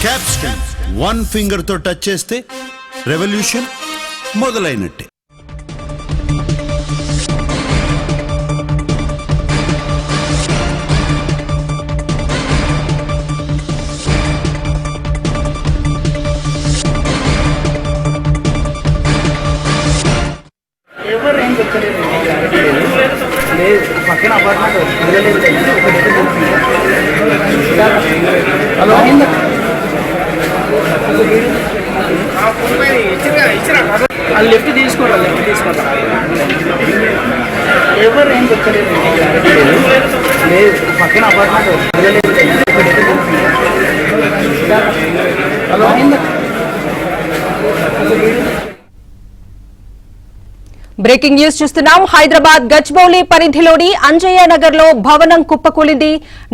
Capston one finger తో touch చేస్తే revolution మొదలైనట్టే. పక్కన అపార్ట్మెంట్ అది లెఫ్ట్ తీసుకోవాలి, లెఫ్ట్ తీసుకోవాలి. ఎవరు ఏం చెప్పలేదు, లేదు పక్కన అపార్ట్మెంట్. హలో బ్రేకింగ్ న్యూస్ చూస్తున్నాం. హైదరాబాద్ గచ్చిబౌలి పరిధిలోని అంజయ్య నగర్ లో భవనం కుప్పకూలింది.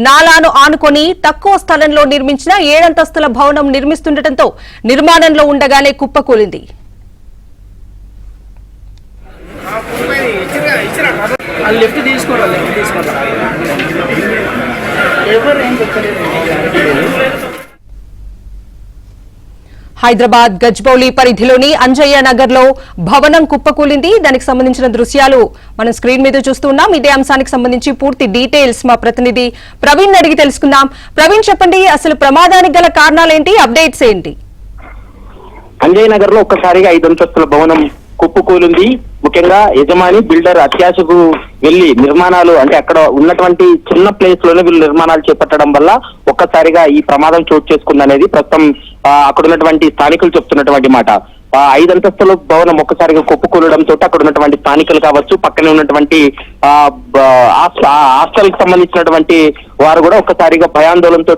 నాలాను ఆనుకొని తక్కువ స్థలంలో నిర్మించిన 7 అంతస్తుల భవనం నిర్మిస్తుండటంతో నిర్మాణంలో ఉండగానే కుప్పకూలింది. లెఫ్ట్ తీసుకోవాలి, లెఫ్ట్ తీసుకోవాలి. ఎవరు ఏం చెప్పలేదు. హైదరాబాద్ గచ్చిబౌలి పరిధిలోని అంజయ్య నగర్ లో భవనం కుప్పకూలింది. దానికి సంబంధించిన దృశ్యాలు మనం స్క్రీన్ మీద చూస్తున్నాం. ఇదే అంశానికి సంబంధించి పూర్తి డీటెయిల్స్ మా ప్రతినిధి ప్రవీణ్ అడిగి తెలుసుకుందాం. ప్రవీణ్, చెప్పండి, అసలు ప్రమాదానికి గల కారణాలేంటి, అప్డేట్స్ ఏంటి? అంజయ్ నగర్ లో ఒక్కసారిగా 5 అంతస్తుల భవనం కుప్పకూలింది. ముఖ్యంగా యజమాని బిల్డర్ అత్యాశకు వెళ్లి నిర్మాణాలు, అంటే అక్కడ ఉన్నటువంటి చిన్న ప్లేస్ లోనే వీళ్ళు నిర్మాణాలు చేపట్టడం వల్ల ఒక్కసారిగా ఈ ప్రమాదం చోటు చేసుకుందనేది ప్రస్తుతం అక్కడ ఉన్నటువంటి స్థానికులు చెప్తున్నటువంటి మాట. 5 అంతస్తుల భవనం ఒక్కసారిగా కుప్పకూలడంతో అక్కడ ఉన్నటువంటి స్థానికులు కావచ్చు, పక్కనే ఉన్నటువంటి హాస్టల్ కి సంబంధించినటువంటి వారు కూడా ఒక్కసారిగా భయాందోళనతో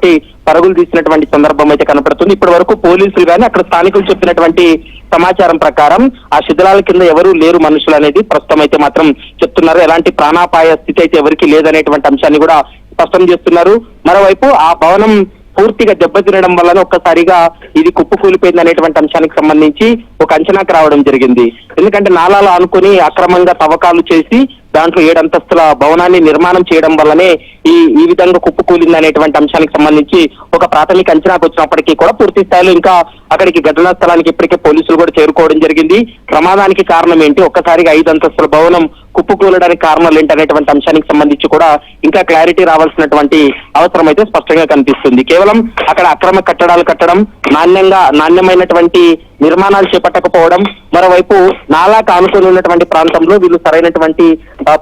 పరుగులు తీసినటువంటి సందర్భం అయితే కనపడుతుంది. ఇప్పటి వరకు పోలీసులు కానీ అక్కడ స్థానికులు చెప్పినటువంటి సమాచారం ప్రకారం ఆ శిథిలాల కింద ఎవరూ లేరు మనుషులు అనేది ప్రస్తుతం అయితే మాత్రం చెప్తున్నారు. ఎలాంటి ప్రాణాపాయ స్థితి అయితే ఎవరికి లేదనేటువంటి అంశాన్ని కూడా స్పష్టం చేస్తున్నారు. మరోవైపు ఆ భవనం పూర్తిగా దెబ్బతినడం వల్ల ఒక్కసారిగా ఇది కుప్పకూలిపోయింది అనేటువంటి అంశానికి సంబంధించి ఒక అంచనాకు రావడం జరిగింది. ఎందుకంటే నాలాలు అనుకుని అక్రమంగా తవ్వకాలు చేసి దాంట్లో 7 అంతస్తుల భవనాన్ని నిర్మాణం చేయడం వల్లనే ఈ విధంగా కుప్పకూలింది అనేటువంటి అంశానికి సంబంధించి ఒక ప్రాథమిక అంచనాకు వచ్చినప్పటికీ కూడా పూర్తి స్థాయిలో ఇంకా అక్కడికి ఘటనా స్థలానికి ఇప్పటికే పోలీసులు కూడా చేరుకోవడం జరిగింది. ప్రమాదానికి కారణం ఏంటి, ఒక్కసారిగా 5 అంతస్తుల భవనం కుప్పకూలడానికి కారణాలు ఏంటి అనేటువంటి అంశానికి సంబంధించి కూడా ఇంకా క్లారిటీ రావాల్సినటువంటి అవసరం అయితే స్పష్టంగా కనిపిస్తుంది. కేవలం అక్కడ అక్రమ కట్టడాలు కట్టడం, నాణ్యమైనటువంటి నిర్మాణాలు చేపట్టకపోవడం, మరోవైపు నాలాకు ఆనుకొని ఉన్నటువంటి ప్రాంతంలో వీళ్ళు సరైనటువంటి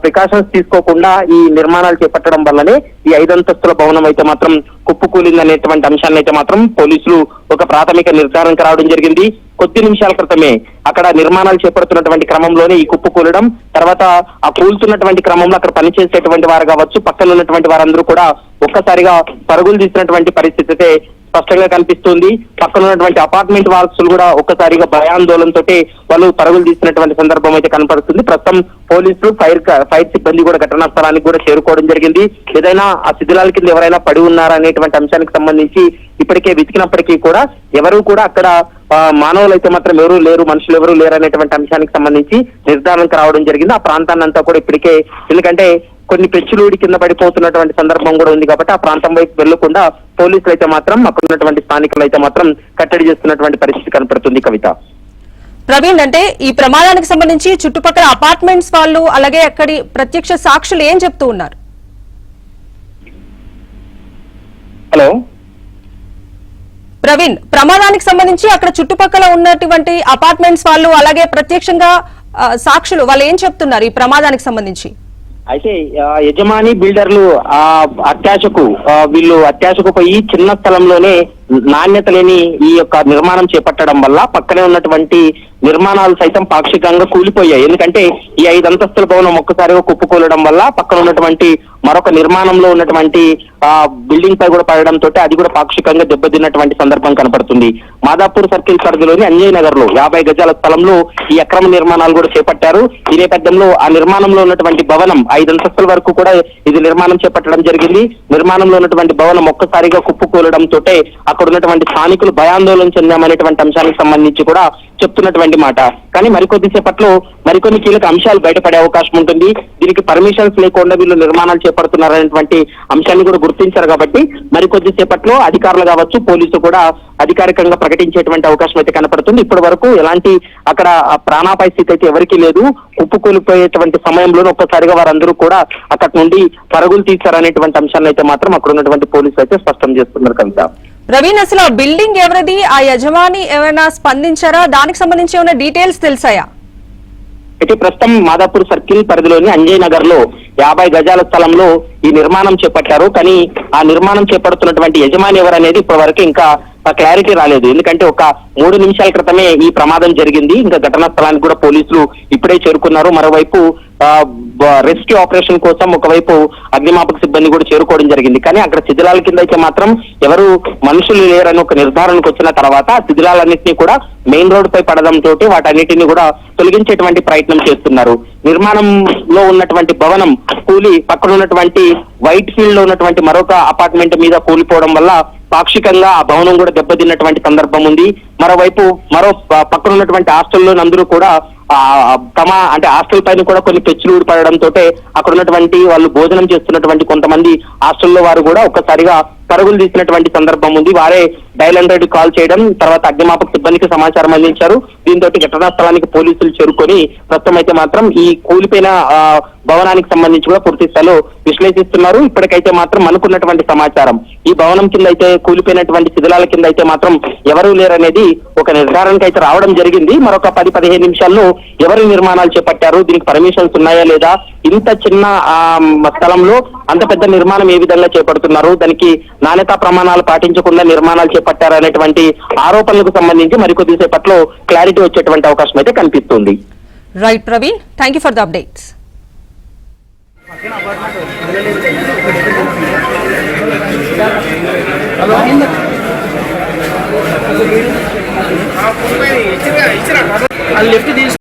ప్రికాషన్స్ తీసుకోకుండా ఈ నిర్మాణాలు చేపట్టడం వల్లనే ఈ 5 అంతస్తుల భవనం అయితే మాత్రం కుప్పకూలింది అనేటువంటి అంశాన్ని అయితే మాత్రం పోలీసులు ఒక ప్రాథమిక నిర్ధారణకు రావడం జరిగింది. కొద్ది నిమిషాల క్రితమే అక్కడ నిర్మాణాలు చేపడుతున్నటువంటి క్రమంలోనే ఈ కుప్పకూలడం, తర్వాత ఆ కూల్చున్నటువంటి క్రమంలో అక్కడ పనిచేసేటువంటి వారు కావచ్చు, పక్కన ఉన్నటువంటి వారందరూ కూడా ఒక్కసారిగా పరుగులు తీసినటువంటి పరిస్థితి అయితే స్పష్టంగా కనిపిస్తుంది. పక్కన ఉన్నటువంటి అపార్ట్మెంట్ వాసులు కూడా ఒక్కసారిగా భయాందోళనతో వాళ్ళు పరుగులు తీసినటువంటి సందర్భం అయితే కనపడుతుంది. ప్రస్తుతం పోలీసులు ఫైర్ సిబ్బంది కూడా ఘటనా స్థలానికి కూడా చేరుకోవడం జరిగింది. ఏదైనా ఆ శిథిలాల కింద ఎవరైనా పడి ఉన్నారా అనేటువంటి అంశానికి సంబంధించి ఇప్పటికే వెతికినప్పటికీ కూడా ఎవరు కూడా అక్కడ మానవులు అయితే మాత్రం ఎవరూ లేరు, మనుషులు ఎవరూ లేరు అనేటువంటి అంశానికి సంబంధించి నిర్ధారణకు రావడం జరిగింది. ఆ ప్రాంతాన్ని అంతా కూడా ఇప్పటికే, ఎందుకంటే కొన్ని పెచ్చులూడి కింద పడిపోతున్నటువంటి సందర్భం కూడా ఉంది కాబట్టి ఆ ప్రాంతం వైపు వెళ్లకుండా పోలీసులు అయితే మాత్రం అక్కడ ఉన్నటువంటి స్థానికులు అయితే మాత్రం కట్టడి చేస్తున్నటువంటి పరిస్థితి కనపడుతుంది. కవిత, ప్రవీణ్, అంటే ఈ ప్రమాదానికి సంబంధించి చుట్టుపక్కల అపార్ట్మెంట్స్ వాళ్ళు అలాగే అక్కడి ప్రత్యక్ష సాక్షులు ఏం చెప్తూ ఉన్నారు? హలో ప్రవీణ్, ప్రమాదానికి సంబంధించి అక్కడ చుట్టుపక్కల ఉన్నటువంటి అపార్ట్మెంట్స్ వాళ్ళు అలాగే ప్రత్యక్షంగా సాక్షులు వాళ్ళు ఏం చెప్తున్నారు ఈ ప్రమాదానికి సంబంధించి? అయితే యజమాని బిల్డర్లు వీళ్ళు అత్యాశకు పోయి చిన్న స్థలంలోనే నాణ్యత లేని ఈ యొక్క నిర్మాణం చేపట్టడం వల్ల పక్కనే ఉన్నటువంటి నిర్మాణాలు సైతం పాక్షికంగా కూలిపోయాయి. ఎందుకంటే ఈ 5 అంతస్తుల భవనం ఒక్కసారిగా కుప్పకూలడం వల్ల పక్కన ఉన్నటువంటి మరొక నిర్మాణంలో ఉన్నటువంటి బిల్డింగ్ పై కూడా పడడంతో అది కూడా పాక్షికంగా దెబ్బతిన్నటువంటి సందర్భం కనపడుతుంది. మాదాపూర్ సర్కిల్ పరిధిలోని అంజయ్ నగర్ లో 50 గజాల స్థలంలో ఈ అక్రమ నిర్మాణాలు కూడా చేపట్టారు. ఈ నేపథ్యంలో ఆ నిర్మాణంలో ఉన్నటువంటి భవనం 5 అంతస్తుల వరకు కూడా ఇది నిర్మాణం చేపట్టడం జరిగింది. నిర్మాణంలో ఉన్నటువంటి భవనం ఒక్కసారిగా కుప్పకూలడంతో అక్కడ ఉన్నటువంటి స్థానికులు భయాందోళన చెందామనేటువంటి అంశానికి సంబంధించి కూడా చెప్తున్నటువంటి చెప్తున్నటువంటి మాట. కానీ మరికొద్ది సేపట్లో మరికొన్ని కీలక అంశాలు బయటపడే అవకాశం ఉంటుంది. దీనికి పర్మిషన్స్ లేకుండా వీళ్ళు నిర్మాణాలు చేపడుతున్నారనేటువంటి అంశాన్ని కూడా గుర్తించారు కాబట్టి మరికొద్ది సేపట్లో అధికారులు కావచ్చు, పోలీసులు కూడా అధికారికంగా ప్రకటించేటువంటి అవకాశం అయితే కనపడుతుంది. ఇప్పటి వరకు ఎలాంటి అక్కడ ప్రాణాపాయ స్థితి అయితే ఎవరికీ లేదు. కుప్పకూలిపోయేటువంటి సమయంలోనే ఒక్కసారిగా వారందరూ కూడా అక్కడి నుండి పరుగులు తీశారనేటువంటి అంశాన్ని అయితే మాత్రం అక్కడ ఉన్నటువంటి పోలీసులు అయితే స్పష్టం చేస్తున్నారు. కవిత, ప్రవీణ్, అసలు ఆ బిల్డింగ్ ఎవరిది, ఆ యజమాని ఎవరైనా స్పందించారా? దానికి సంబంధించి ఏమైనా డీటెయిల్స్ తెలిసాయా? అయితే ప్రస్తుతం మాదాపూర్ సర్కిల్ పరిధిలోని అంజయ్ నగర్ లో 50 గజాల స్థలంలో ఈ నిర్మాణం చేపట్టారు. కానీ ఆ నిర్మాణం చేపడుతున్నటువంటి యజమాని ఎవరనేది ఇప్పటి వరకు ఇంకా క్లారిటీ రాలేదు. ఎందుకంటే ఒక 3 నిమిషాల క్రితమే ఈ ప్రమాదం జరిగింది. ఇంకా ఘటనా స్థలానికి కూడా పోలీసులు ఇప్పుడే చేరుకున్నారు. మరోవైపు రెస్క్యూ ఆపరేషన్ కోసం ఒకవైపు అగ్నిమాపక సిబ్బంది కూడా చేరుకోవడం జరిగింది. కానీ అక్కడ శిథిలాల కింద అయితే మాత్రం ఎవరు మనుషులు లేరని ఒక నిర్ధారణకు వచ్చిన తర్వాత శిథిలాలన్నింటినీ కూడా మెయిన్ రోడ్ పై పడడంతో వాటన్నిటిని కూడా తొలగించేటువంటి ప్రయత్నం చేస్తున్నారు. నిర్మాణంలో ఉన్నటువంటి భవనం కూలి పక్కన ఉన్నటువంటి వైట్ ఫీల్డ్ లో ఉన్నటువంటి మరొక అపార్ట్మెంట్ మీద కూలిపోవడం వల్ల పాక్షికంగా ఆ భవనం కూడా దెబ్బతిన్నటువంటి సందర్భం ఉంది. మరోవైపు పక్కన ఉన్నటువంటి హాస్టల్లో అందరూ కూడా తమ అంటే హాస్టల్ పైన కూడా కొన్ని పెచ్చులు ఊడిపడడంతో అక్కడ ఉన్నటువంటి వాళ్ళు భోజనం చేస్తున్నటువంటి కొంతమంది హాస్టల్లో వారు కూడా ఒక్కసారిగా పరుగులు తీసినటువంటి సందర్భం ఉంది. వారే డయల్ 100 కాల్ చేయడం, తర్వాత అగ్నిమాపక సిబ్బందికి సమాచారం అందించారు. దీంతో ఘటనా స్థలానికి పోలీసులు చేరుకొని ప్రస్తుతం అయితే మాత్రం ఈ కూలిపోయిన భవనానికి సంబంధించి కూడా పూర్తి స్థాయిలో విశ్లేషిస్తున్నారు. ఇప్పటికైతే మాత్రం అనుకున్నటువంటి సమాచారం ఈ భవనం కింద అయితే కూలిపోయినటువంటి శిథిలాల కింద అయితే మాత్రం ఎవరూ లేరనేది ఒక నిర్ధారణకు అయితే రావడం జరిగింది. మరొక 10-15 నిమిషాల్లో ఎవరు నిర్మాణాలు చేపట్టారు, దీనికి పర్మిషన్స్ ఉన్నాయా లేదా, ఇంత చిన్న స్థలంలో అంత పెద్ద నిర్మాణం ఏ విధంగా చేపడుతున్నారు, దానికి నాణ్యతా ప్రమాణాలు పాటించకుండా నిర్మాణాలు చేపట్టారు అనేటువంటి ఆరోపణలకు సంబంధించి మరికొద్ది సేపట్లో క్లారిటీ వచ్చేటువంటి అవకాశం అయితే కనిపిస్తుంది. Right Praveen, thank you for the updates. Left